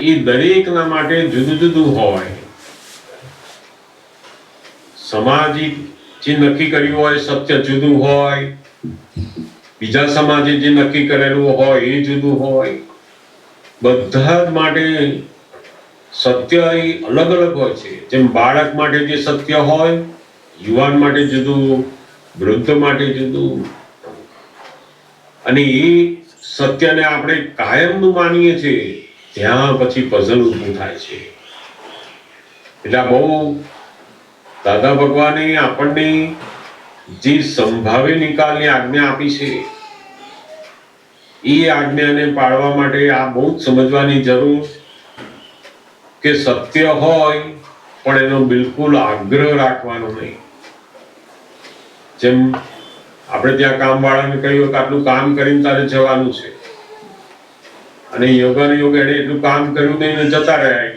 એ દરેકના માટે જુદું જુદું હોય. સમાજે જે નક્કી કર્યું હોય સત્ય જુદું હોય, બીજા સમાજે જે નક્કી કરેલું હોય એ જુદું હોય. બધા જ માટે સત્ય એ અલગ અલગ હોય છે. જેમ બાળક માટે જે સત્ય હોય, યુવાન માટે જુદું, વૃદ્ધ માટે જુદું. અને એ સત્યને આપણે કાયમનું માનીએ છીએ, ત્યાં પછી પઝલ ઊભું થાય છે. એટલે બહુ દાદા ભગવાને આપણને જે સંભાવે નિકાલની આજ્ઞા આપી છે, એ આજ્ઞાને પાળવા માટે આ બહુ જ સમજવાની જરૂર કે સત્ય હોય પણ એનો બિલકુલ આગ્રહ રાખવાનો નહીં. જેમ આપણે ત્યાં કામવાળાને કહ્યું કે આટલું કામ કરીને તારે જવાનું છે, અને યોગાને યોગ એને એટલું કામ કર્યું નહીં ને જતા રહ્યા.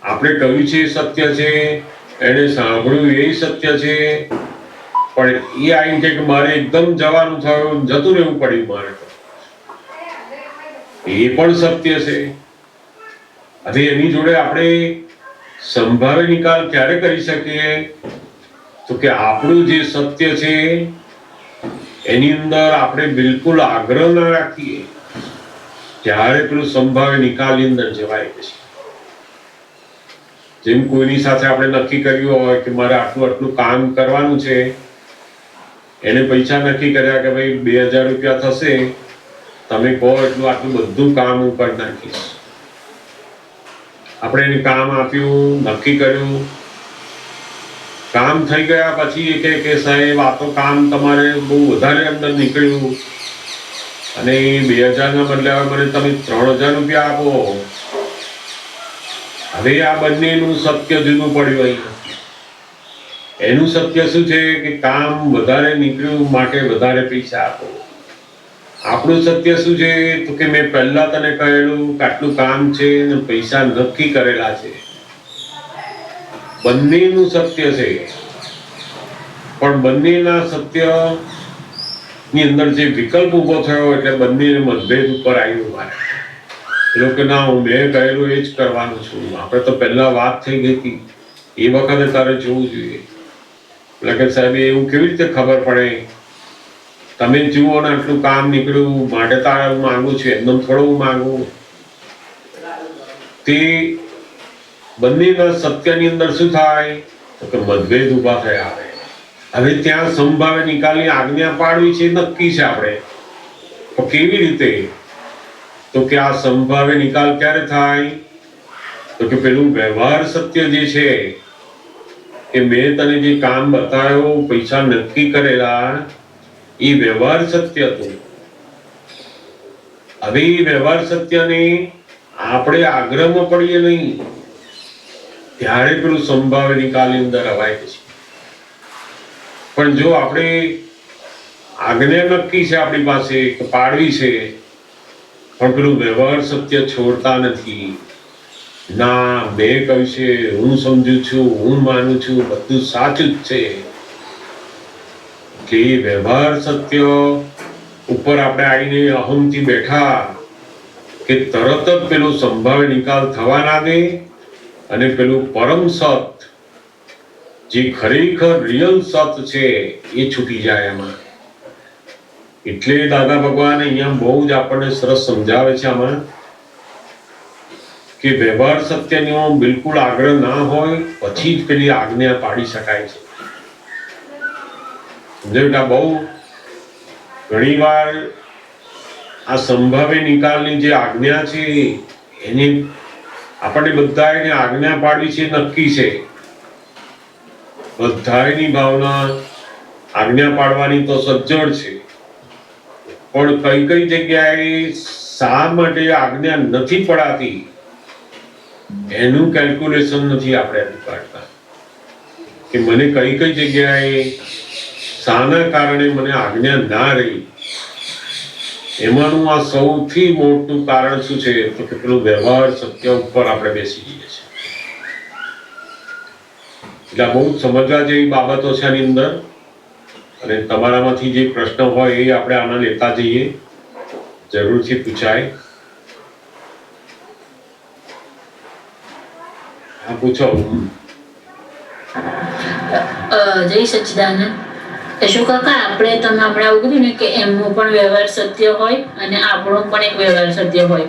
આપણે કહ્યું છે સત્ય છે, એને સાંભળ્યું એ સત્ય છે, પણ એ આવીને કે મારે એકદમ જવાનું થયું, જતું રહેવું પડ્યું મારે, એ પણ સત્ય છે. હવે એની જોડે આપણે સંભાવે નિકાલ ક્યારે કરી શકીએ? તો કે આપણું જે સત્ય છે એની અંદર આપણે બિલકુલ આગ્રહ ના રાખીએ, ત્યારે પેલું સંભાવે નિકાલની અંદર જવાય છે. જેમ કોઈની સાથે આપણે નક્કી કર્યું હોય કે મારે આટલું આટલું કામ કરવાનું છે, એને પૈસા નક્કી કર્યા કે ભાઈ 2000 રૂપિયા થશે, તમે કહો એટલું આટલું બધું કામ હું કરી નાખીશ. આપણે એને કામ આપ્યું, નક્કી કર્યું, કામ થઈ ગયા પછી એ કે સાહેબ આ તો કામ તમારે બહુ વધારે અંદર નીકળ્યું અને 2000 ના બદલે મને તમે 3000 રૂપિયા આપો. હવે આ બંનેનું સત્ય જુદું પડ્યું. અહીં એનું સત્ય શું છે કે કામ વધારે નીકળ્યું માટે વધારે પૈસા આપો. આપણું સત્ય શું છે તો કે મેં પહેલા તને કહેલું કે આટલું કામ છે અને પૈસા નક્કી કરેલા છે. બંનેનું સત્ય છે, પણ બંનેના સત્ય ની અંદર જે વિકલ્પ ઉભો થયો એટલે બંને મતભેદ ઉપર આવ્યું. લોકો ના હું મેં કહેલું એ જ કરવાનું છું. આપણે તો પહેલા વાત થઈ ગઈ હતી, એ વખતે તારે જોવું જોઈએ. એટલે કે સાહેબ એવું કેવી રીતે ખબર પડે? તમે જુઓ ને આટલું કામ નીકળ્યું માટે તારે હું માંગુ છું, એકદમ થોડું હું માંગુ. તે બંનેના સત્યની અંદર શું થાય તો કે મતભેદ ઉભા થયા. હવે ત્યાં સંભાવે નિકાલની આજ્ઞા પાડવી છે, નક્કી છે આપણે. તો કેવી રીતે? તો કે આ સંભાવે નિકાલ ક્યારે થાય તો કે પેલું વ્યવહાર સત્ય જે છે કે મેં તને જે કામ બતાવ્યો, પૈસા નક્કી કરેલા, એ વ્યવહાર સત્ય હતું. હવે એ વ્યવહાર સત્યને આપણે આગ્રહમાં પડીએ નહીં, ત્યારે પેલું સંભાવે નિકાલની અંદર અવાય છે. પણ જો આપણે આજ્ઞા નક્કી છે આપણી પાસે કે પાડવી છે, પણ પેલું વ્યવહાર સત્ય છોડતા નથી. ના, મેં કહ્યું છે, હું સમજુ છું, હું માનું છું, બધું સાચું જ છે, કે વ્યવહાર સત્ય ઉપર આપણે આવીને અહમથી બેઠા કે તરત જ પેલો સંભાવે નિકાલ થવા ના દે, અને પેલું પરમ સત જે ખરેખર રિયલ સત છે એ છૂટી જાય એમાં. એટલે દાદા ભગવાન અહીંયા બહુ જ આપણને સરસ સમજાવે છે આમાં કે વ્યવહાર સત્યનો બિલકુલ આગ્રહ ના હોય પછી જ પેલી આજ્ઞા પાડી શકાય છે. સમજાયું? બહુ ઘણીવાર આ સંભાવે નિકાલની જે આજ્ઞા છે એની આપણને બધાને આજ્ઞા પાડવી છે, નક્કી છે. બધાની ભાવના આજ્ઞા પાડવાની તો સજ્જડ છે, પણ કઈ કઈ જગ્યાએ શા માટે આજ્ઞા નથી પડાતી એનું કેલ્ક્યુલેશન નથી આપણે કાઢતા. કે મને કઈ કઈ જગ્યાએ શાના કારણે મને આજ્ઞા ના રહી, એમાંનું આ સૌથી મોટું કારણ શું છે તો કે પેલું વ્યવહાર સત્ય ઉપર આપણે બેસી જઈએ છીએ. એટલે બહુ સમજવા જેવી બાબતો છે આની અંદર. અને તમારામાંથી જે પ્રશ્ન હોય એ આપણે આના લેતા જઈએ, જરૂરથી પૂછાય. હા પૂછો. જય સચ્ચિદાનંદ. અશોક કાકા, આપણે તમે હમણાં આવું કીધું ને કે એમનું પણ વ્યવહાર સત્ય હોય અને આપણો પણ એક વ્યવહાર સત્ય હોય,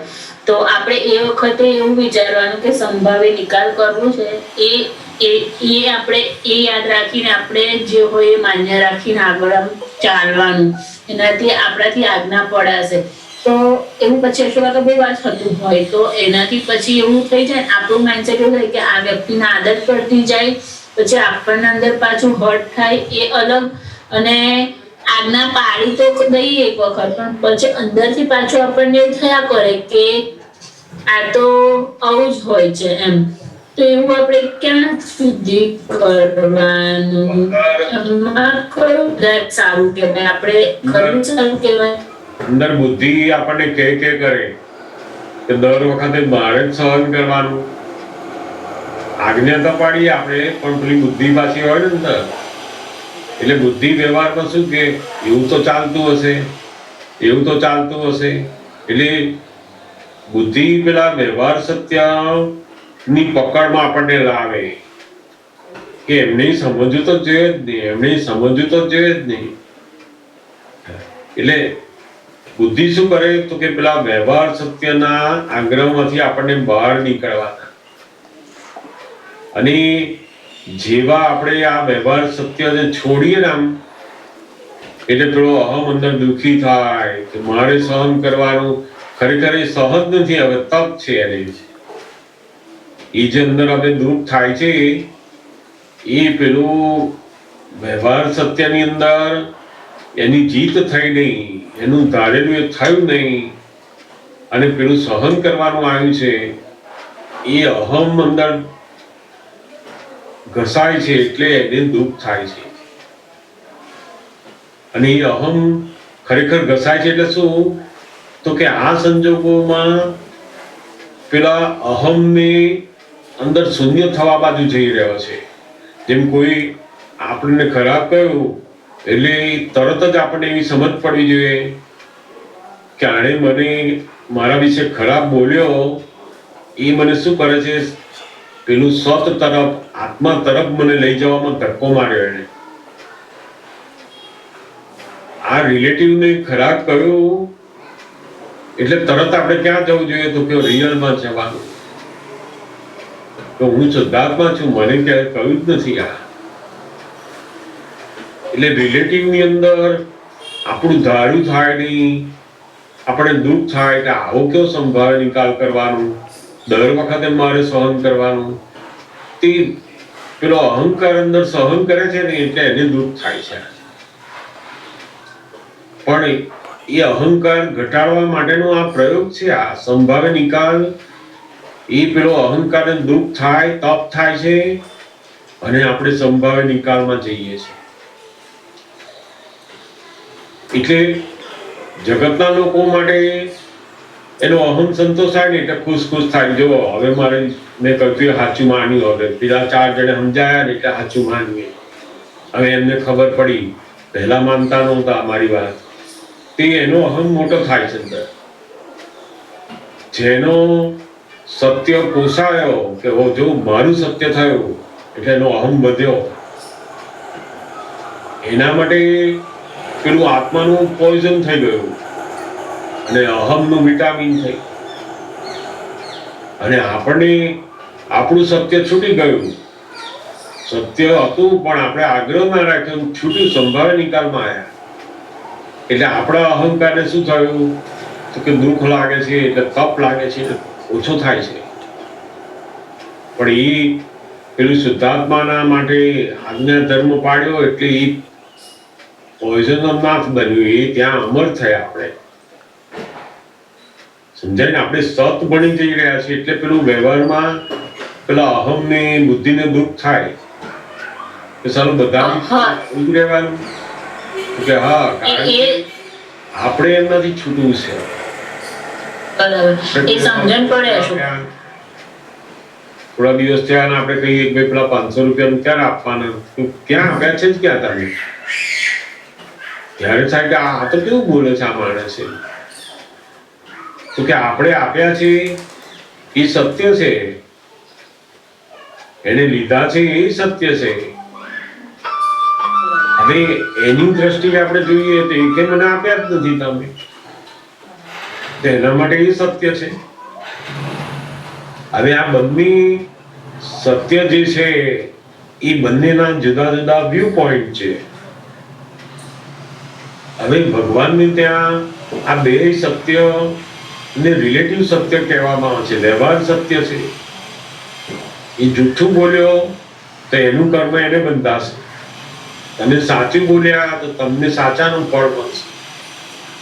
તો આપણે એ વખતે એવું વિચારવાનું કે સંભાવે નિકાલ કરવો છે એ આપણે એ યાદ રાખીને આપણે જે હોય એ માન્ય રાખીને આગળ ચાલવાનું, એનાથી આપણાથી આજ્ઞા પડાશે. તો એવું પછી અશોક કાકા બહુ વાર થતું હોય તો એનાથી પછી એવું થઈ જાય, આપણું માઇન્ડસેટ એવું થાય કે આ વ્યક્તિને આદત પડતી જાય, પછી આપણને અંદર પાછું હર્ટ થાય એ અલગ, અને આજ્ઞા પાડી તો દઈએ એક વખત પણ પછી અંદરથી પાછું આપણને એવું થયા કરે કે આ તો આવું જ હોય છે એમ. તો એવું આપણે ક્યાં સુધી કરવાનું? એમાં કયું સારું કહેવાય? આપણે કરવું સારું કહેવાય? અંદર બુદ્ધિ આપણને કે કરે કે દર વખતે મારે જ સહન કરવાનું. આજ્ઞા તો પાડીએ આપણે, પણ પેલી બુદ્ધિ પાછી હોય ને અંદર, એટલે બુદ્ધિ વ્યવહારમાં શું કે એવું તો ચાલતું હશે, એવું તો ચાલતું હશે, એટલે બુદ્ધિ પેલા વ્યવહાર સત્ય ની પકડમાં આપણને લાવે કે એમને સમજવું તો જોઈએ જ નહીં, એમને સમજવું તો જોઈએ જ નહીં. એટલે બુદ્ધિ શું કરે તો કે પેલા વ્યવહાર સત્યના આગ્રહમાંથી આપણને બહાર નીકળવાના, અને જેવા આપણે આ વ્યવહાર સત્યને છોડીએ ને આમ, એટલે પેલો અહમ અંદર દુઃખી થાય કે મારે સહન કરવાનું. ખરેખર એ સહજ નથી, હવે તપ છે. એને એ જે અંદર હવે દુઃખ થાય છે એ પેલું વ્યવહાર સત્યની અંદર એની જીત થઈ નહીં, એનું ધારેલું એ થયું નહીં, અને પેલું સહન કરવાનું આવ્યું છે. એ અહમ અંદર ઘસાય છે એટલે એને દુઃખ થાય છે. અને એ અહમ ખરેખર ઘસાય છે એટલે શું તો કે આ સંજોગોમાં પેલા અહમને અંદર શૂન્ય થવા બાજુ જઈ રહ્યો છે. જેમ કોઈ આપણને ખરાબ કહ્યું એટલે તરત જ આપણને એવી સમજ પડવી જોઈએ કે આણે મને મારા વિશે ખરાબ બોલ્યો, એ મને શું કરે છે, પેલું સત તરફ, આત્મા તરફ મને લઈ જવામાં ધક્કો માર્યો. એને આ રિલેટિવને ખરાબ કહ્યું એટલે તરત આપણે ક્યાં જવું જોઈએ તો કે રિયલમાં જવાનું, તો હું શુદ્ધાત્મા છું, મને ક્યાંય કહ્યું જ નથી આ. એટલે રિલેટિવની અંદર આપણું ધાર્યું થાય નહીં, આપણે દુઃખ થાય કે આવો કયો સંભાળ નિકાલ કરવાનું, દર વખતે મારે સહન કરવાનું, તે પેલો અહંકાર અંદર સહન કરે છે ને એટલે એને દુઃખ થાય છે. પણ એ અહંકાર ઘટાડવા માટેનો આ પ્રયોગ છે. આ સંભાવ્ય નિકાલ, એ પેલો અહંકારને દુઃખ થાય, તપ થાય છે, અને આપણે સંભાવ્ય નિકાલમાં જઈએ છીએ. એટલે જગતના લોકો માટે એનો અહમ સંતોષાય ને એટલે ખુશ થાય. જો હવે મારે મેં કહ્યું સાચું માન્યું, હવે પેલા 4 જણે સમજાયા ને એટલે સાચું માન્યું. હવે એમને ખબર પડી, પહેલા માનતા નહોતા મારી વાત, તે એનો અહમ મોટો થાય છે અંદર. જેનો સત્ય પોસાયો કે જો મારું સત્ય થયું એટલે એનો અહમ વધ્યો, એના માટે પેલું આત્માનું પોઈઝન થઈ ગયું અને અહમનું વિટામિન થઈ, અને આપણને આપણું સત્ય છૂટી ગયું. સત્ય હતું પણ આપણે આગ્રહ ના રાખ્યો, છૂટ્યું, સંભાવ્ય નિકાલમાં આવ્યા. એટલે આપણા અહંકારને શું થયું તો કે દુઃખ લાગે છે, એટલે તપ લાગે છે, ઓછો થાય છે. પણ એ પેલું શુદ્ધાત્માના માટે આજ્ઞા ધર્મ પાડ્યો એટલે એ પોઈઝન નાથ બન્યું, એ ત્યાં અમર થયા. આપણે સમજાય ને, આપણે સત બની જઈ રહ્યા છીએ એટલે પેલું વ્યવહારમાં પેલા અહમને બુદ્ધિને દુઃખ થાય કે સારું બધા રહેવાનું કે હા, કારણ કે આપણે એમનાથી છૂટવું છે. થોડા દિવસ થયા ને આપણે કહીએ કે પેલા 500 રૂપિયા ક્યારે આપવાના, ક્યાં આપ્યા છે જ ક્યાં તમે? ત્યારે થાય કે આ તો કેવું બોલે છે આ માણસે, તો કે આપણે આપ્યા છે એ સત્ય છે, એને લીધા છે એ સત્ય છે. હવે એની દ્રષ્ટિએ આપણે જોઈએ તો એ કે મને આપ્યા જ નથી તમે, તો એના માટે એ સત્ય છે. હવે આ બંને સત્ય જે છે એ બંનેના જુદા જુદા વ્યૂ પોઈન્ટ છે. હવે ભગવાનને ત્યાં આ બે સત્ય ને રિલેટિવ સત્ય કહેવામાં આવે છે. વ્યવહાર સત્ય છે, એ જૂઠું બોલ્યો તો એનું કર્મ એને બંધાશે, તમે સાચું બોલ્યા તો તમને સાચાનું ફળ મળશે.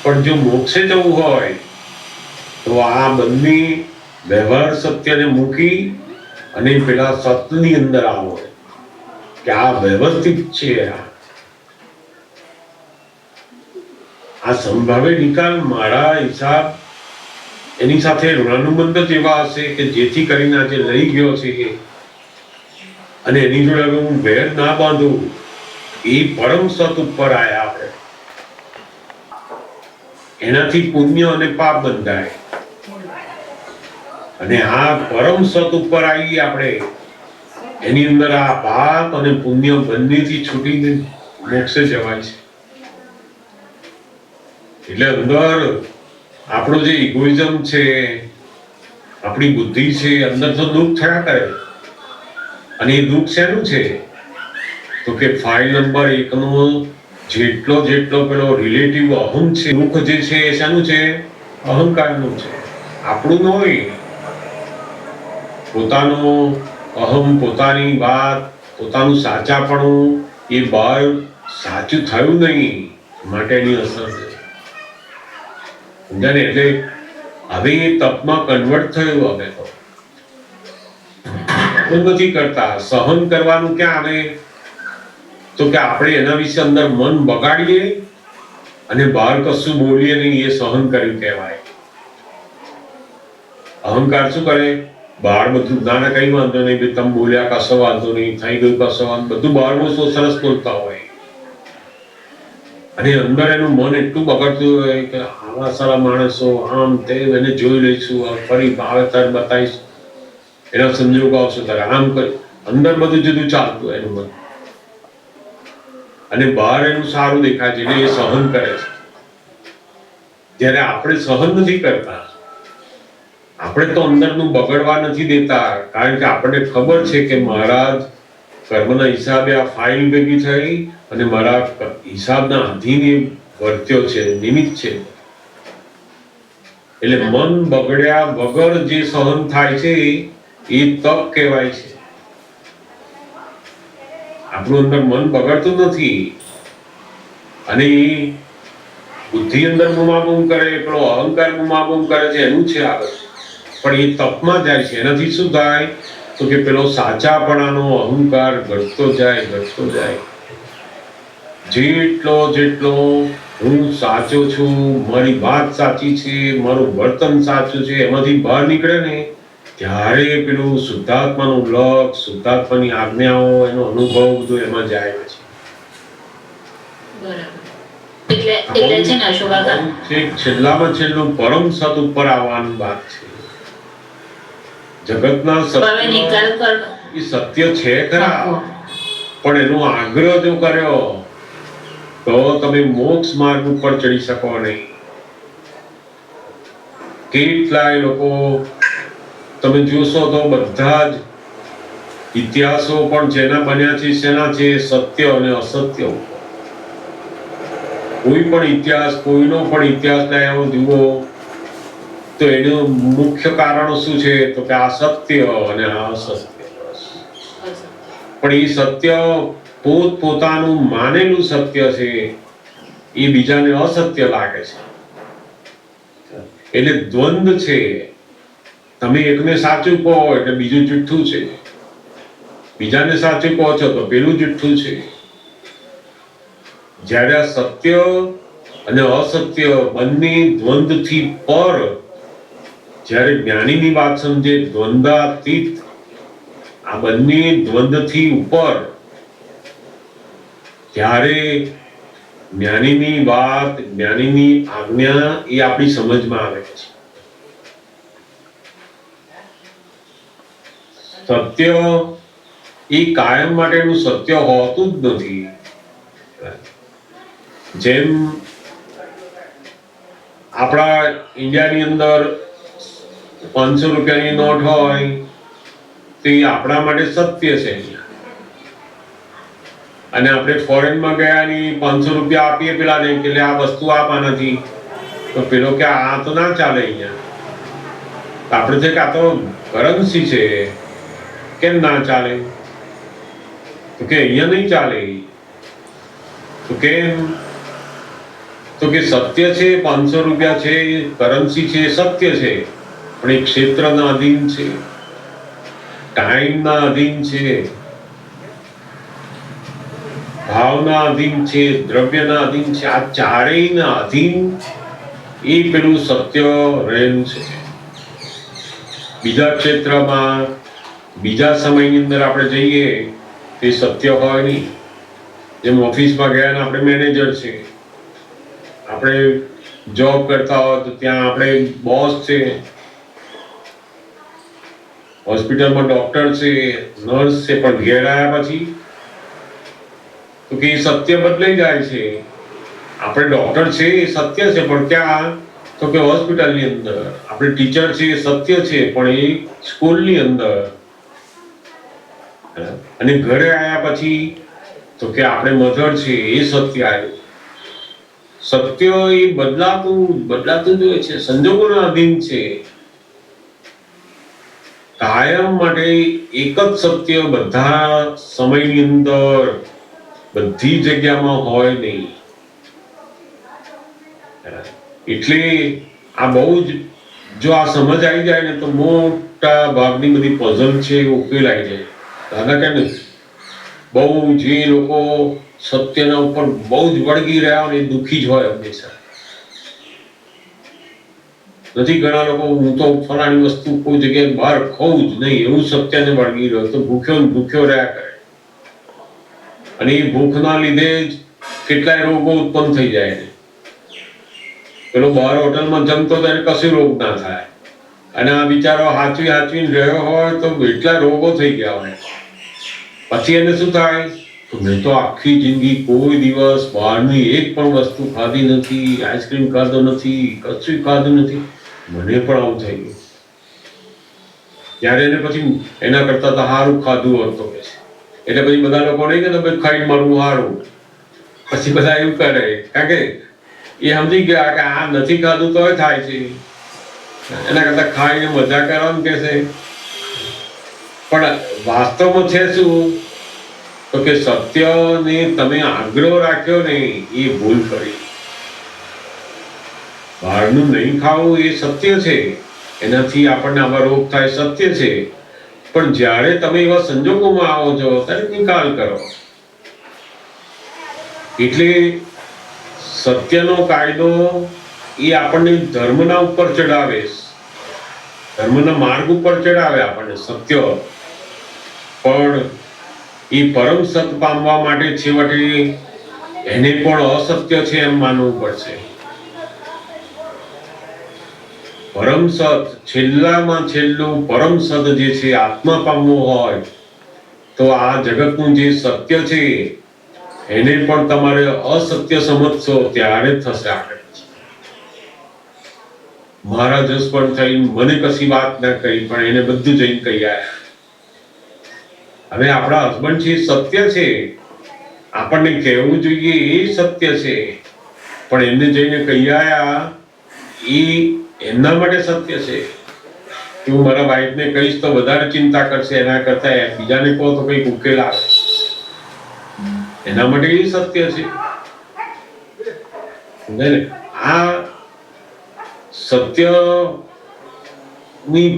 પણ જો મોક્ષે જવું હોય તો આ બંને વ્યવહાર સત્યને મૂકી અને પેલા સત્યની અંદર આવો કે આ વ્યવસ્થિત છે. આ સંભાવે નિકાલ મારા હિસાબ એની સાથે ઋણાનુબંધ જ એવા હશે કે જેથી કરીને આજે લઈ ગયો છે અને એની જોડે હવે હું વેર ના બાંધું, એ પરમ સત ઉપર આયા આપણે. એનાથી પુણ્ય અને પાપ બંધાય અને આ પરમ સત ઉપર આવી આપણે એની અંદર આ પાપ અને પુણ્ય બંનેથી છૂટીને મોક્ષે જવાય છે. એટલે અંદર આપણો જે ઇગોઇઝમ છે, આપણી બુદ્ધિ છે, અંદર તો દુઃખ થયા કરે. અને એ દુઃખ શેનું છે તો કે ફાઇલ નંબર 1 નો જેટલો પેલો રિલેટિવ અહમ છે, દુઃખ જે છે એ શાનું છે? અહંકારનું છે, આપણું ન હોય. પોતાનો અહમ, પોતાની વાત, પોતાનું સાચાપણું એ બહાર સાચું થયું નહીં માટેની અસર છે. સમજાને? એટલે હવે એ તપમાં કન્વર્ટ થયું. હવે તો નથી કરતા. સહન કરવાનું ક્યાં આવે તો કે આપણે એના વિશે અંદર મન બગાડીએ અને બહાર કશું બોલીએ નહીં, એ સહન કર્યું કહેવાય. અહંકાર શું કરે? બહાર બધું નાના કઈ વાંધો નહીં, તમે બોલ્યા કશો વાંધો નહીં, થઈ ગયું કશો વાંધો, બધું બહારનું શું સરસ બોલતા હોય અને અંદર એનું મન એટલું બગડતું હોય કે આવા સારા માણસો આમ તેમ, એને જોઈ લઈશું, ફરી આવે ત્યારે બતાવીશ, એના સંજોગ આવશે ત્યારે આમ કરી, અંદર બધું જુદું ચાલતું એનું મન અને બહાર એનું સારું દેખાય છે એટલે એ સહન કરે છે. જ્યારે આપણે સહન નથી કરતા, આપણે તો અંદરનું બગડવા નથી દેતા, કારણ કે આપણને ખબર છે કે મારા કર્મના હિસાબે આ ફાઇલ ભેગી થઈ અને મારા હિસાબના અધીન વર્ત્યો છે, નિમિત્ત છે. એટલે મન બગડ્યા વગર જે સહન થાય છે એ તપ કહેવાય છે. આપણું અંદર મન બગડતું નથી અને બુદ્ધિ અંદર બુમાબુમ કરે, પેલો અહંકાર બુમાબુમ કરે છે, એનું છે આગળ. પણ એ તપમાં જાય છે. એનાથી શું થાય તો કે પેલો સાચાપણાનો અહંકાર ઘટતો જાય, ઘટતો જાય. જેટલો હું સાચો છું, મારી વાત સાચી છે, મારું વર્તન સાચું છે, એમાંથી બહાર નીકળે ને ત્યારે પેલું શુદ્ધાત્માનું લક્ષ, શુદ્ધાત્માની આજ્ઞાઓ, એનો અનુભવ બધું એમાં જાય છે. એટલે છે ને અશોકા, છેલ્લામાં છેલ્લું પરમ સત ઉપર આવવાની વાત છે. જગતના સત્ય એ સત્ય છે ખરા, પણ એનો આગ્રહ જો કર્યો તો તમે મોક્ષ માર્ગ ઉપર ચડી શકો નહીં. કેટલાય લોકો તમે જોશો તો બધા જ ઇતિહાસો પણ જેના બન્યા છે શેના છે? સત્ય અને અસત્ય ઉપર. કોઈ પણ ઇતિહાસ, કોઈનો પણ ઇતિહાસ લાવો જુઓ તો એનું મુખ્ય કારણ શું છે તો કે આ સત્ય અને આ અસત્ય. પણ એ સત્ય પોતાનું માનેલું સત્ય છે, એ બીજાને અસત્ય લાગે છે. એટલે દ્વંદ છે. તમે એકને સાચું કહો એટલે બીજું જુઠ્ઠું છે, બીજાને સાચું કહો છો તો પેલું જુઠ્ઠું છે. જ્યારે આ સત્ય અને અસત્ય બંને દ્વંદથી પર જ્યારે જ્ઞાનીની વાત સમજે, દ્વંદાતીત, આ બંને દ્વંદથી ઉપર, ત્યારે જ્ઞાનીની વાત, જ્ઞાનીની આજ્ઞા એ આપણી સમજમાં આવે છે. સત્ય એ કાયમ માટેનું સત્ય હોતું જ નથી. જેમ આપણા ઇન્ડિયાની અંદર 500 રૂપિયાની નોટ હોય તો એ આપણા માટે સત્ય છે, અને આપણે ફોરેનમાં ગયા ની 500 રૂપિયા આપીએ પેલાને કે આ વસ્તુ આપવા નથી, તો પેલો કે આ તો ના ચાલે અહીંયા. આપણે છે કે આ તો કરન્સી છે, કેમ ના ચાલે? તો કે અહીંયા નહીં ચાલે. તો કેમ? તો કે સત્ય છે, 500 રૂપિયા છે, કરન્સી છે, સત્ય છે, પણ એ ક્ષેત્રના અધીન છે, ટાઈમના અધીન છે, ભાવના અધીન છે, દ્રવ્યના અધીન છે. આ ચારેયના અધીન એ પેલું સત્ય રહેલું છે. બીજા ક્ષેત્રમાં બીજા સમયની અંદર આપણે જઈએ તે સત્ય હોય નહીં. જેમ ઓફિસમાં ગયા ને આપણે મેનેજર છે, આપણે જોબ કરતા હોય તો ત્યાં આપણે બોસ છે, હોસ્પિટલમાં ડોક્ટર છે, નર્સ છે, પણ ઘેર આવ્યા પછી તો કે સત્ય બદલાઈ જાય છે. આપણે ડોક્ટર છે એ સત્ય છે, પણ ક્યાં? તો કે હોસ્પિટલની અંદર. આપણે ટીચર છે એ સત્ય છે, પણ એ સ્કૂલની અંદર. અને ઘરે આવ્યા પછી તો કે આપણે મધર છે એ સત્ય આવ્યું. સત્ય એ બદલાતું જ હોય છે, સંજોગોના અધીન છે. કાયમ માટે એક જ સત્ય બધા સમયની અંદર બધી જગ્યામાં હોય નહીં. એટલે આ બહુ જ, જો આ સમજ આવી જાય ને તો મોટા ભાગની બધી પઝલ છે એ ઉકેલાઈ જાય. દાદા કે ને બહુ જે લોકો સત્યના ઉપર બહુ જ વળગી રહ્યા હોય ને એ દુઃખી જ હોય હંમેશા. નથી ઘણા લોકો હું તો ફલાણી વસ્તુ કોઈ જગ્યાએ બહાર ખાઉં જ નહીં એવું સત્યને વળગી રહ્યો તો ભૂખ્યો ને ભૂખ્યો રહ્યા કરે, અને એ ભૂખના લીધે જ કેટલાય રોગો ઉત્પન્ન થઈ જાય છે. પેલો બહાર હોટલમાં જમતો તો એને કશું રોગ ના થાય, અને આ બિચારો હાચવીને રહ્યો હોય તો એટલા રોગો થઈ ગયા હોય. પછી એને શું થાય? તો મેં તો આખી જિંદગી કોઈ દિવસ બહારની એક પણ વસ્તુ ખાધી નથી, આઈસ્ક્રીમ ખાધો નથી, કશું ખાધું નથી, મને પણ આવું થઈ ગયું. ત્યારે એને પછી એના કરતા તો સારું ખાધું હોત તો કે છે. એટલે પછી બધા લોકો નહીં કે ભાઈ ખાઈને મારવું સારું, પછી બધા એવું કરે, કારણ કે એ સમજી ગયા કે આ નથી ખાધું તો થાય છે, એના કરતા ખાઈને મજા કરવાનું કે છે. પણ વાસ્તવમાં છે શું? તો કે સત્યને તમે આગ્રહ રાખ્યો ને એ ભૂલ કરી. બહારનું નહીં ખાવું એ સત્ય છે, એનાથી આપણને આવા રોગ થાય, સત્ય છે. પણ જ્યારે તમે એવા સંજોગોમાં આવો છો ત્યારે નિકાલ કરો. એટલે સત્યનો કાયદો એ આપણને ધર્મના ઉપર ચડાવે, ધર્મના માર્ગ ઉપર ચડાવે આપણને સત્ય. પણ એ પરમ સત પામવા માટે છેવટે એને પણ અસત્ય છે એમ માનવું પડશે. પરમ સત, છેલ્લામાં છેલ્લું પરમ સત જે છે, આત્મા પામવો હોય તો આ જગતનું જે સત્ય છે એને પણ તમારે અસત્ય સમજશો ત્યારે થશે આગળ. મહારાજ હસબન્ડ થઈને મને કશી વાત ના કરી, પણ એને બધું જઈને કહી આવ્યા. હવે આપણા હસબન્ડ છે સત્ય છે, આપણને કહેવું જોઈએ એ સત્ય છે, પણ એમને જઈને કહી આવ્યા એ એમના માટે સત્ય છે. કે હું મારા વાઈફને કહીશ તો વધારે ચિંતા કરશે, એના કરતા બીજાને કહો તો કંઈક ઉકેલ આવે, એના માટે એ સત્ય છે. આ સત્યની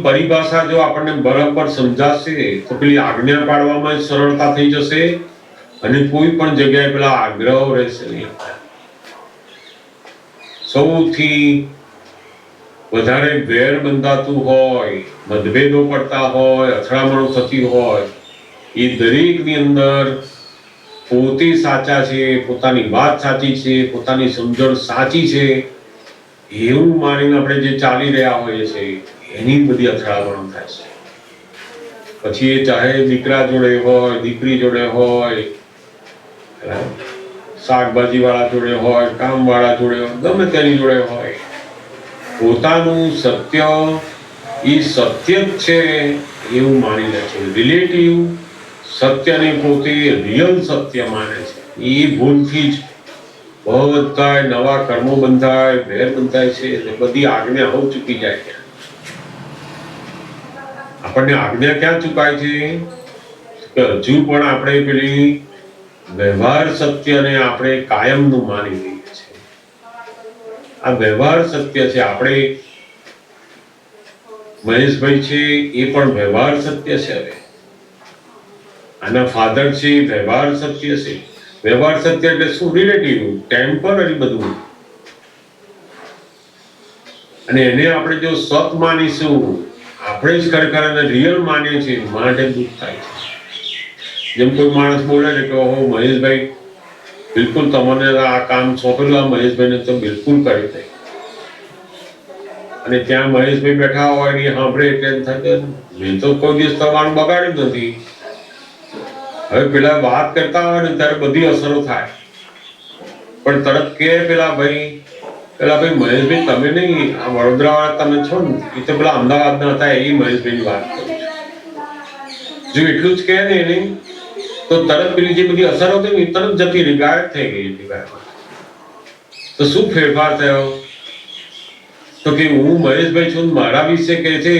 પરિભાષા જો આપણને બરાબર સમજાશે તો પેલી આજ્ઞા પાડવામાં સરળતા થઈ જશે, અને કોઈ પણ જગ્યાએ પેલા આગ્રહ રહેશે નહીં. સૌથી વધારે વેર બંધાતું હોય, મતભેદો પડતા હોય, અથડામણો થતી હોય, એ દરેકની અંદર પોતે સાચા છે, પોતાની વાત સાચી છે, પોતાની સમજણ સાચી છે એવું માનીને આપણે જે ચાલી રહ્યા હોઈએ છીએ એની બધી અથડામણો થાય છે. પછી એ ચાહે દીકરા જોડે હોય, દીકરી જોડે હોય, શાકભાજી વાળા જોડે હોય, કામ વાળા જોડે હોય, ગમે તેની જોડે હોય, પોતાનું સત્ય એ સત્ય જ છે એવું માની લે છે. રિલેટિવ સત્યને પોતે રિયલ સત્ય માને છે. એ ભૂલથી જ બધા નવા કર્મો બંધાય, વેર બંધાય છે, બધી આજ્ઞાઓ ચૂકી જાય છે. આપણને આજ્ઞા ક્યાં ચૂકાય છે કે હજુ પણ આપણે પેલી વ્યવહાર સત્યને આપણે કાયમનું માની લઈએ છીએ. આ વ્યવહાર સત્ય છે. આપણે મહેશભાઈ છે એ પણ વ્યવહાર સત્ય છે. હવે આના ફાધર છે વ્યવહાર સત્ય છે. વ્યવહાર સત્ય એટલે શું? રિલેટિવ, ટેમ્પરરી બધું. અને એને આપણે જો સત માનીશું, આપણે જ ખરેખર એને રિયલ માનીએ છીએ, માટે દુઃખ થાય છે. જેમ કોઈ માણસ બોલે ને કે ઓહો મહેશભાઈ બિલકુલ તમને આ કામ સોંપેલું, આ મહેશભાઈને તો બિલકુલ કરી દે. અને ત્યાં મહેશભાઈ બેઠા હોય ને સાંભળે એટલે એમ થાય મેં તો કોઈ દિવસ તમારું બગાડ્યું નથી. હવે પેલા વાત કરતા હોય ને ત્યારે બધી અસરો થાય, પણ તરત કે પેલા ભાઈ મહેશભાઈ તમે નહીં, આ વડોદરા વાળા તમે છો ને, એ તો પેલા અમદાવાદના હતા, એ મહેશભાઈની વાત કરું. જો એટલું જ કહે ને એને તો તરત પેલી જે બધી અસરો હતી ને તરત જતી રહી, ગાયબ થઈ ગઈ એટલી વારમાં. તો શું ફેરફાર થયો? તો કે હું મહેશભાઈ છું, મારા વિશે કહે છે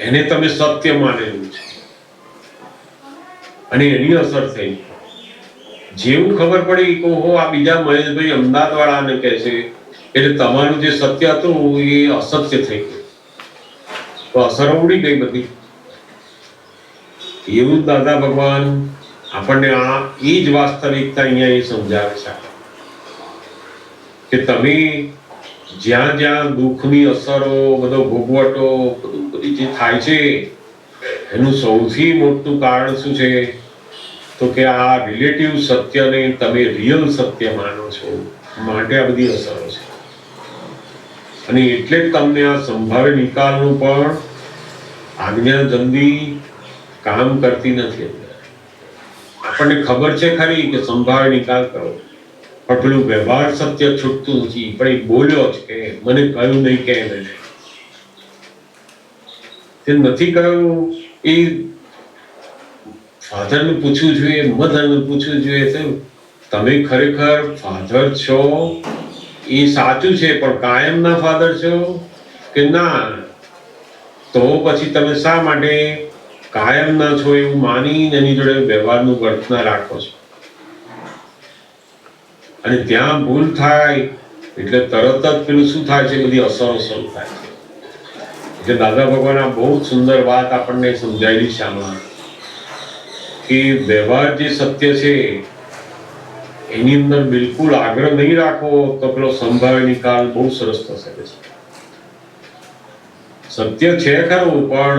એને તમે સત્ય માનેલું છે અને એની અસર થઈ. જેવું ખબર પડી કે ઓહો આ બીજા મહેશભાઈ અમદાવાદ વાળાને કહે છે એટલે તમારું જે સત્ય હતું એ અસત્ય થઈ ગયું, તો અસરો ઉડી ગઈ બધી. એવું દાદા ભગવાન આપણને આ એ જ વાસ્તવિકતા અહીંયા એ સમજાવે છે કે તમે જ્યાં જ્યાં દુઃખની અસરો, બધો ભોગવટો, બધી જે થાય છે એનું સૌથી મોટું કારણ શું છે? તો કે આ રિલેટિવ સત્યને તમે રિયલ સત્ય માનો છો, માટે આ બધી અસરો છે. અને એટલે જ તમને આ સંભાવ્ય નિકાલનું પણ આજ્ઞા જલ્દી કામ કરતી નથી. આપણને ખબર છે ખરી કે સંભાવ્ય નિકાલ કરો, પણ પેલું વ્યવહાર સત્ય છૂટતું નથી. પણ એ બોલ્યો જ કે મને કહ્યું નહીં કે એને તે નથી કહ્યું. એ ફાધરને પૂછવું જોઈએ, મધરને પૂછવું જોઈએ તમે ખરેખર ફાધર છો એ સાચું છે, પણ કાયમના ફાધર છો કે ના? તો પછી તમે શા માટે કાયમના છો એવું માની એની જોડે વ્યવહારનું વર્તન રાખો છો? અને ત્યાં ભૂલ થાય એટલે તરત જ પેલું શું થાય છે? બધી અસરો શરૂ થાય છે. એટલે દાદા ભગવાન આ બહુ સુંદર વાત આપણને સમજાયેલી છે આમાં કે વ્યવહાર જે સત્ય છે એની અંદર બિલકુલ આગ્રહ નહીં રાખો તો પેલો સંભાવ્ય નિકાલ બહુ સરસ થશે. સત્ય છે ખરું, પણ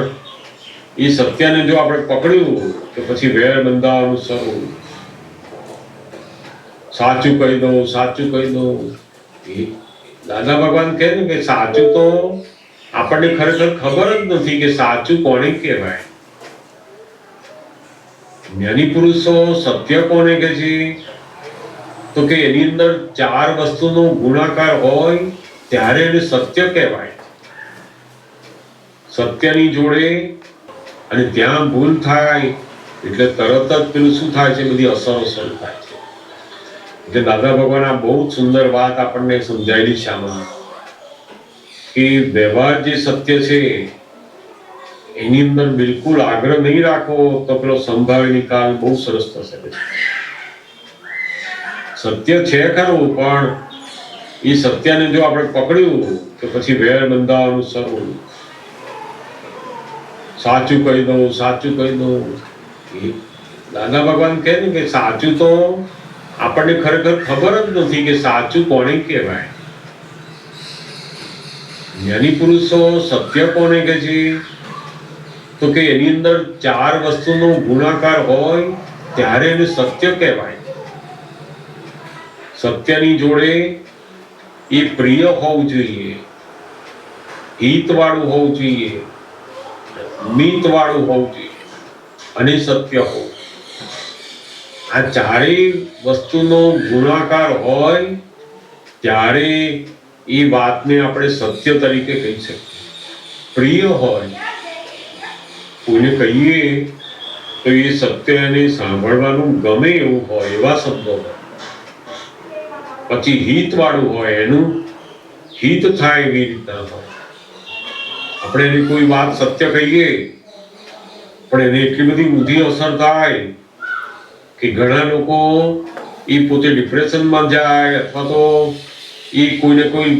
એ સત્યને જો આપણે પકડ્યું તો પછી વેર બંધાવાનું શરૂ. સાચું કહી દો, સાચું કહી દો. દાદા ભગવાન કહે ને કે સાચું તો આપણને ખરેખર ખબર જ નથી કે સાચું કોને કહેવાય. જ્ઞાની પુરુષો સત્ય કોને કહે છે? તો કે એની અંદર 4 વસ્તુનો ગુણાકાર હોય ત્યારે એને સત્ય કહેવાય. સત્યની જોડે અને ત્યાં ભૂલ થાય એટલે તરત જ પેલું શું થાય છે? બધી અસરો શરૂ થાય છે. એટલે દાદા ભગવાન આ બહુ સુંદર વાત આપણને સમજાયેલી છે આમાં કે વ્યવહાર જે સત્ય છે એની અંદર બિલકુલ આગ્રહ નહીં રાખો તો પેલો સંભાવ્ય નિકાલ બહુ સરસ થશે. સત્ય છે ખરું, પણ એ સત્યને જો આપણે પકડ્યું તો પછી વેર બંધાવાનું શરૂ. સાચું કહી દો, સાચું કહી દો. દાદા ભગવાન કહે ને કે સાચું તો આપણને ખરેખર ખબર જ નથી કે સાચું કોને કહેવાય. જ્ઞાની પુરુષો સત્ય કોને કહે છે? તો કે એની અંદર 4 વસ્તુનો ગુણાકાર હોય ત્યારે એને સત્ય કહેવાય. સત્યની જોડે એ પ્રિય હોવું જોઈએ, હિતવાળું હોવું જોઈએ, મિતવાળું હોવું જોઈએ અને સત્ય હોવું. આ ચારેય વસ્તુનો ગુણાકાર હોય ત્યારે એ વાતને આપણે સત્ય તરીકે કહી શકીએ. પ્રિય હોય, કોઈને કહીએ તો એ સત્ય એને સાંભળવાનું ગમે એવું હોય, એવા શબ્દો હોય. પછી હિત વાળું હોય, એનું હિત થાય એવી રીતના હોય. આપણે એની કોઈ વાત સત્ય કહીએ પણ એને એટલી બધી ઊંધી અસર થાય કે ઘણા લોકો એ પોતે ડિપ્રેશનમાં જાય અથવા તો એ કોઈને કોઈ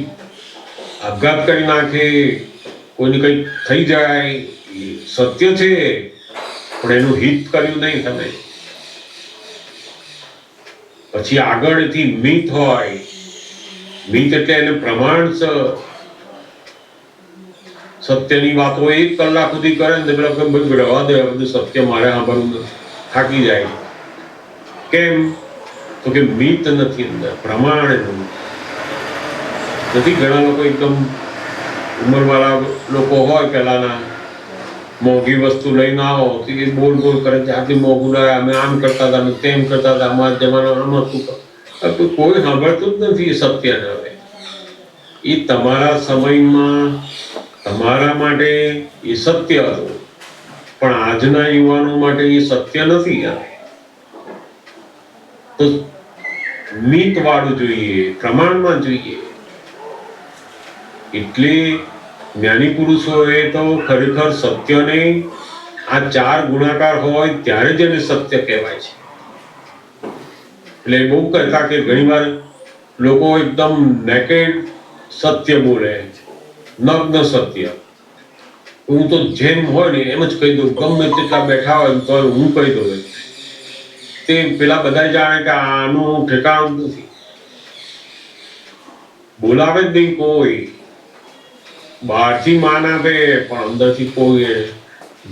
આપઘાત કરી નાખે, કોઈને કંઈ થઈ જાય. સત્ય છે પણ એનું હિત કર્યું નહીં તમે. પછી આગળથી મિત હોય, મિત એટલે એને પ્રમાણસર સત્યની વાતો 1 કલાક સુધી કરે ને પેલા રવા દે, બધું સત્ય મારે સાંભળવું નથી, થાકી જાય. કેમ? તો કે મિત નથી અંદર, પ્રમાણ નથી. ઘણા લોકો એકદમ ઉંમરવાળા લોકો હોય, પેલાના મોંઘી વસ્તુ લઈને આવો તો એ બોલ કરે છે, આટલી મોંઘું લાયા, અમે આમ કરતા હતા, અમે તેમ કરતા હતા, અમારા જમાનામાં આમ હતું. કોઈ સાંભળતું જ નથી એ સત્યને. હવે એ તમારા સમયમાં તમારા માટે એ સત્ય હતું, પણ આજના યુવાનો માટે એ સત્ય નથી. તો મિત વાળું જોઈએ, પ્રમાણમાં જોઈએ. એટલે જ્ઞાની પુરુષોએ તો ખરેખર સત્યને આ 4 ગુણાકાર હોય ત્યારે જ એને સત્ય કહેવાય છે. એટલે બહુ કહેતા કે ઘણીવાર લોકો એકદમ નેકેડ સત્ય બોલે, નગ્ન સત્ય. હું તો જેમ હોય ને એમ જ કહી દઉં, ગમે તેટલા બેઠા હોય તો હું કહી દઉં. તે પેલા બધા જાણે કે આનું ઠેકાણું નથી. બોલાવે જ નહીં કોઈ, બહારથી માન આપે પણ અંદરથી કોઈ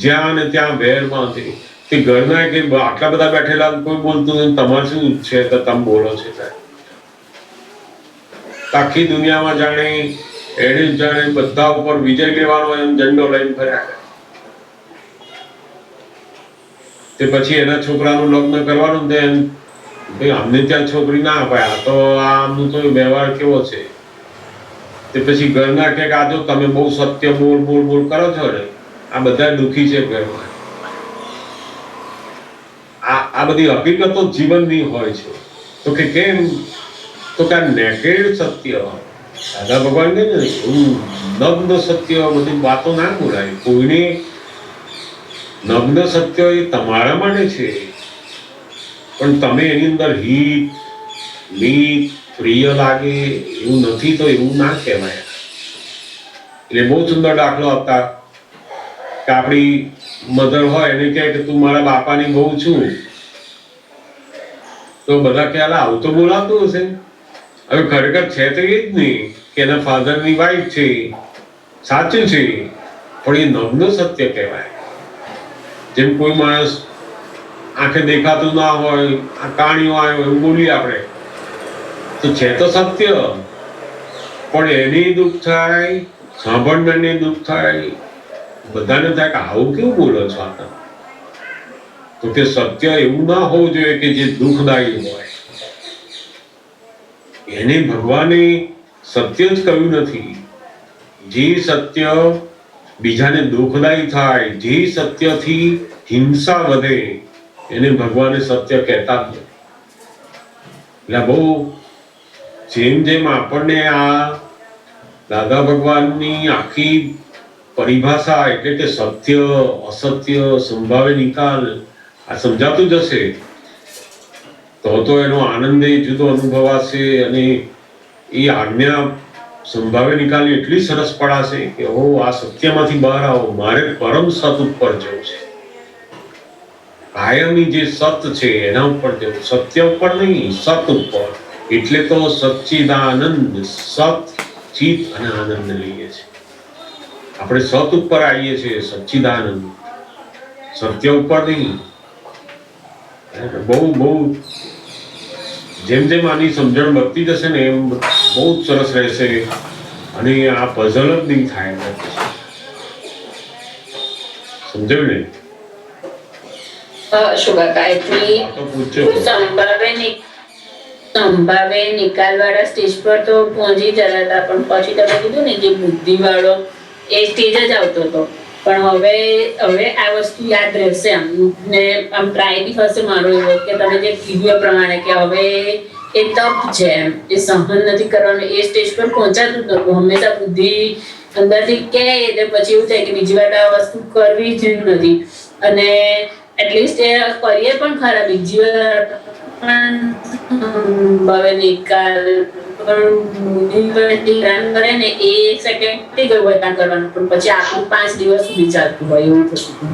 જ્યાં ને ત્યાં વેર બાંધે. તે ઘરના કે આટલા બધા બેઠેલા કોઈ બોલતું નથી, તમારે શું છે તો તમે બોલો છો. આખી દુનિયામાં જાણે એને જાણે બધા ઉપર વિજય લેવાનો એમ ઝંડો લઈને ફર્યા કરે. તે પછી એના છોકરાનું લગ્ન કરવાનું ને ભાઈ અમને ત્યાં છોકરી ના અપાય, આ તો આમનું તો વ્યવહાર કેવો છે. તે પછી ઘરના કે આ જો તમે બહુ સત્ય બોલ કરો છો ને, આ બધા દુઃખી છે ઘરમાં. આ બધી હકીકતો જીવનની હોય છે. તો કે કેમ? તો કે નેકેડ સત્ય, દાદા ભગવાન કહે ને નગ્ન સત્ય, બધી વાતો ના બોલાય. કોઈને નગ્ન સત્ય એ તમારા માટે છે, પણ તમે એની અંદર હિત, મિત, પ્રિય લાગે એવું નથી તો એવું ના કહેવાય. એટલે બહુ સુંદર દાખલો આપતા કે આપણી મધર હોય એને કહે કે તું મારા બાપાની બહુ છું, તો બધા ખ્યાલ આવું તો બોલાતું હશે. હવે ખરેખર છે તો એ જ નહીં કે એના ફાધરની વાઈફ છે, સાચું છે, પણ એ નગ્ન સત્ય કહેવાય. જેમ કોઈ માણસ આંખે દેખાતું ના હોય, આ કાણીઓ આવ્યો એવું બોલીએ આપણે, તો છે તો સત્ય, પણ એને દુઃખ થાય, સાંભળનારને દુઃખ થાય, બધાને થાય કે આવું કેવું બોલો છો આ. તો કે સત્ય એવું ના હોવું જોઈએ કે જે દુઃખદાયી હોય. એને ભગવાને સત્ય જ કહ્યું નથી. જે સત્ય બીજાને દુઃખદાયી થાય, જે સત્યથી હિંસા વધે, એને ભગવાને સત્ય કહેતા જ નથી. એટલે બહુ જેમ આપણને આ દાદા ભગવાનની આખી પરિભાષા એટલે કે સત્ય, અસત્ય, સંભાવે નિકાલ આ સમજાતું જશે તો એનો આનંદ જુદો અનુભવાશે અને એ આજ્ઞા સંભાવે નિકાલની એટલી સરસ પડાશે કે આ સત્યમાંથી બહાર આવો, મારે પરમ સત ઉપર જવું છે. કાયમી જે સત છે એના ઉપર જવું, સત્ય ઉપર નહીં, સત ઉપર. એટલે તો સચ્ચિદાનંદ, સત, ચિત અને આનંદ લઈએ છીએ આપણે. સત ઉપર આવીએ છીએ, સચ્ચિદાનંદ, સત્ય ઉપર નહીં. બહુ જેમ આની સમજણ વધતી જશે ને એમ બહુ જ સરસ રહેશે અને આ પઝલ જ નહીં થાય. સમજાયું ને? શું કાકા એટલી આ તો પૂછ્યો. સંભાવે નિકાલ વાળા સ્ટેજ પર તો પહોંચી જતા હતા, પણ પછી તમે કીધું ને જે બુદ્ધિ વાળો એ સ્ટેજ જ આવતો હતો. પણ હવે આ વસ્તુ યાદ રહેશે આમ ને આમ ટ્રાય બી થશે મારો એવો કે તમે જે કીધું એ પ્રમાણે કે હવે એ તપ છે એમ, એ સહન નથી કરવાનું, એ સ્ટેજ પર પહોંચાતું જ નતું. હંમેશા બુદ્ધિ અંદરથી કહે એટલે પછી એવું થાય કે બીજી વાર આ વસ્તુ કરવી જ નથી. અને એટલીસ્ટ એ કરીએ પણ ખરા બીજી વાર પણ હવે નિકાલ કરે ને એ સેકન્ડ થઈ ગયું હોય ત્યાં કરવાનું, પણ પછી આખું 5 દિવસ સુધી ચાલતું હોય એવું થતું.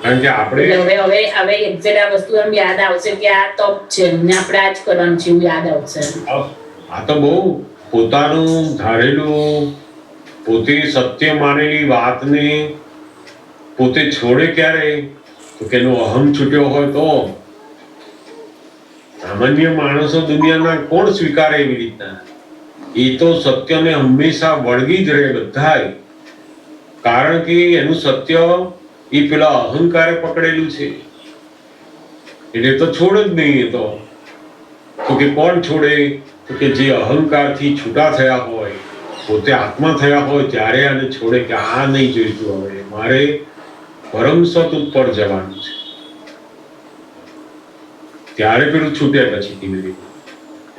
કારણ કે આપણે એટલે હવે એક્ઝેક્ટ આ વસ્તુ એમ યાદ આવશે કે આ તપ છે ને આપણે આ જ કરવાનું છે એવું યાદ આવશે. આ તો બહુ પોતાનું ધારેલું, પોતે સત્ય માનેલી વાતને પોતે છોડે ક્યારે? તો કે એનો અહમ છૂટ્યો હોય તો. સામાન્ય માણસો દુનિયાના કોણ સ્વીકારે એવી રીતના? એ તો સત્યને હંમેશા વળગી જ રહે બધાય, કારણ કે એનું સત્ય એ પેલા અહંકારે પકડેલું છે એટલે તો છોડ જ નહીં. એ તો કે કોણ છોડે? તો કે જે અહંકારથી છૂટા થયા હોય, પોતે આત્મા થયા હોય ત્યારે આને છોડે કે આ નહીં જોઈતું, હવે મારે પરમ સત ઉપર જવાનું છે. ત્યારે પેલું છૂટે પછી ધીમે ધીમે.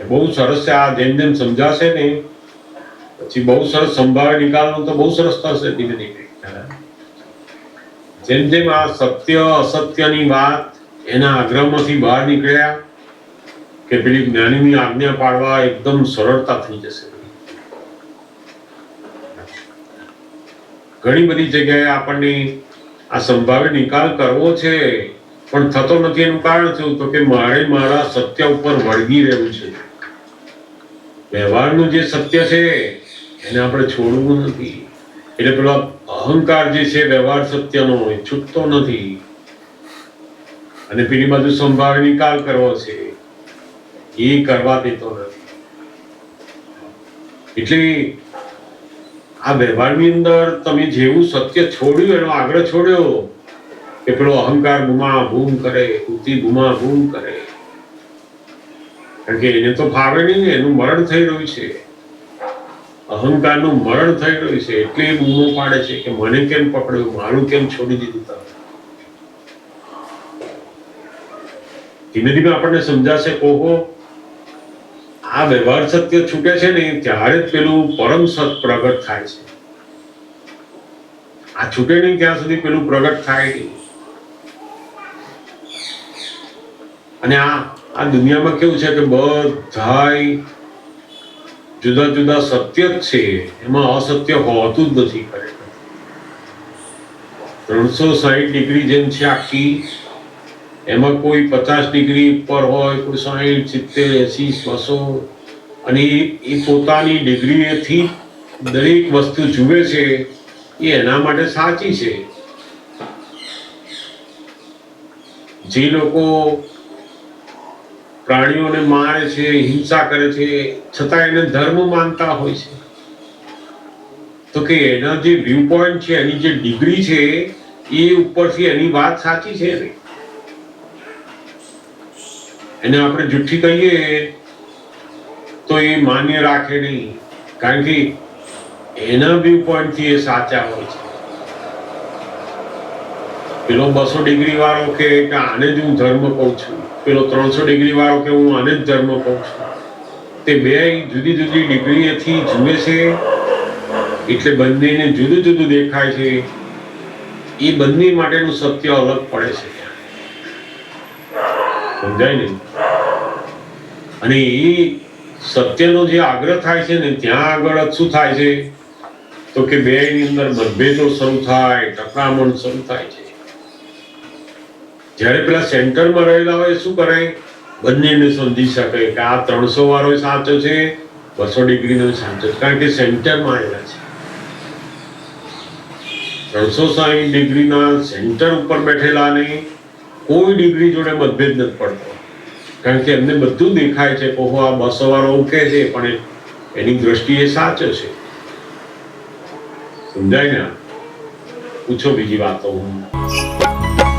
બહુ સરસ છે. આ જેમ જેમ સમજાશે ને પછી બહુ સરસ સંભાવે નિકાલનું તો બહુ સરસ થશે ધીમે ધીમે. જેમ જેમ આ સત્ય અસત્યની વાત એના આગ્રહમાંથી બહાર નીકળ્યા કે પેલી જ્ઞાનીની આજ્ઞા પાડવા એકદમ સરળતા થઈ જશે. ઘણી બધી જગ્યાએ આપણને આ સંભાવે નિકાલ કરવો છે પણ થતો નથી. એનું કારણ શું? તો કે મારે મારા સત્ય ઉપર વળગી રહેવું છે. વ્યવહારનું જે સત્ય છે એને આપણે છોડવું નથી. એટલે પેલો અહંકાર જે છે વ્યવહાર સત્યનો એ છૂટતો નથી, અને પેલી બાજુ સંભાવે નિકાલ કરવો છે એ કરવા દેતો નથી. એટલે આ વ્યવહારની અંદર તમે જેવું સત્ય છોડ્યું એનો આગ્રહ છોડ્યો કે પેલો અહંકાર બુમા બૂમ કરે, બુદ્ધિ બુમા બૂમ કરે, કારણ કે એને તો ફાવે નહીં ને, એનું મરણ થઈ રહ્યું છે, અહંકારનું મરણ થઈ રહ્યું છે, એટલે એ બૂમો પાડે છે કે મને કેમ પકડ્યું, મારું કેમ છોડી દીધું તમે. ધીમે ધીમે આપણને સમજાશે ઓહો આ વ્યવહાર સત્ય છૂટે છે ને ત્યારે જ પેલું પરમ સત પ્રગટ થાય છે. આ છૂટે નહીં ત્યાં સુધી પેલું પ્રગટ થાય નહીં. અને આ દુનિયામાં કેવું છે કે બધાય જુદા જુદા સત્ય જ છે, એમાં અસત્ય હોતું જ નથી. ખરેખર 360 ડિગ્રી જેમ છે આખી, એમાં કોઈ 50 ડિગ્રી ઉપર હોય, કોઈ 60, 70, 80, 200, અને એ પોતાની ડિગ્રીથી દરેક વસ્તુ જુએ છે એ એના માટે સાચી છે. જે લોકો પ્રાણીઓને મારે છે, હિંસા કરે છે, છતાં એને ધર્મ માનતા હોય છે, તો કે એના જે વ્યૂ પોઈન્ટ છે, એની જે ડિગ્રી છે એ ઉપરથી એની વાત સાચી છે ને. એને આપણે જુઠ્ઠી કહીએ તો એ માન્ય રાખે નહીં, કારણ કે એના વ્યૂ પોઈન્ટ થી એ સાચા હોય છે. પેલો 200 ડિગ્રી વાળો કે આને જ હું ધર્મ કહું છું, પેલો 300 ડિગ્રી વાળો કે હું આને જ ધર્મ કહું છું. તે બે જુદી જુદી ડિગ્રીએથી જુએ છે એટલે બંનેને જુદું જુદું દેખાય છે. એ બંને માટેનું સત્ય અલગ પડે છે. સમજાય ને? અને એ સત્યનો જે આગ્રહ થાય છે ને ત્યાં આગળ શું થાય છે તો કે બે ની અંદર મતભેદો શરૂ થાય, ટકરામણ શરૂ થાય છે. જ્યારે પેલા સેન્ટરમાં રહેલા હોય શું કરે, બંનેને સમજી શકે કે આ 300 વાળો સાચો છે, 200 ડિગ્રીનો સાચો છે, કારણ કે સેન્ટરમાં આવેલા છે. 360 ડિગ્રીના સેન્ટર ઉપર બેઠેલાને કોઈ ડિગ્રી જોડે મતભેદ નથી પડતો, કારણ કે એમને બધું દેખાય છે. ઓહો આ 200 વાળો ઓકે છે પણ એની દ્રષ્ટિએ સાચો છે. સમજાય ને? પૂછો બીજી વાતો હું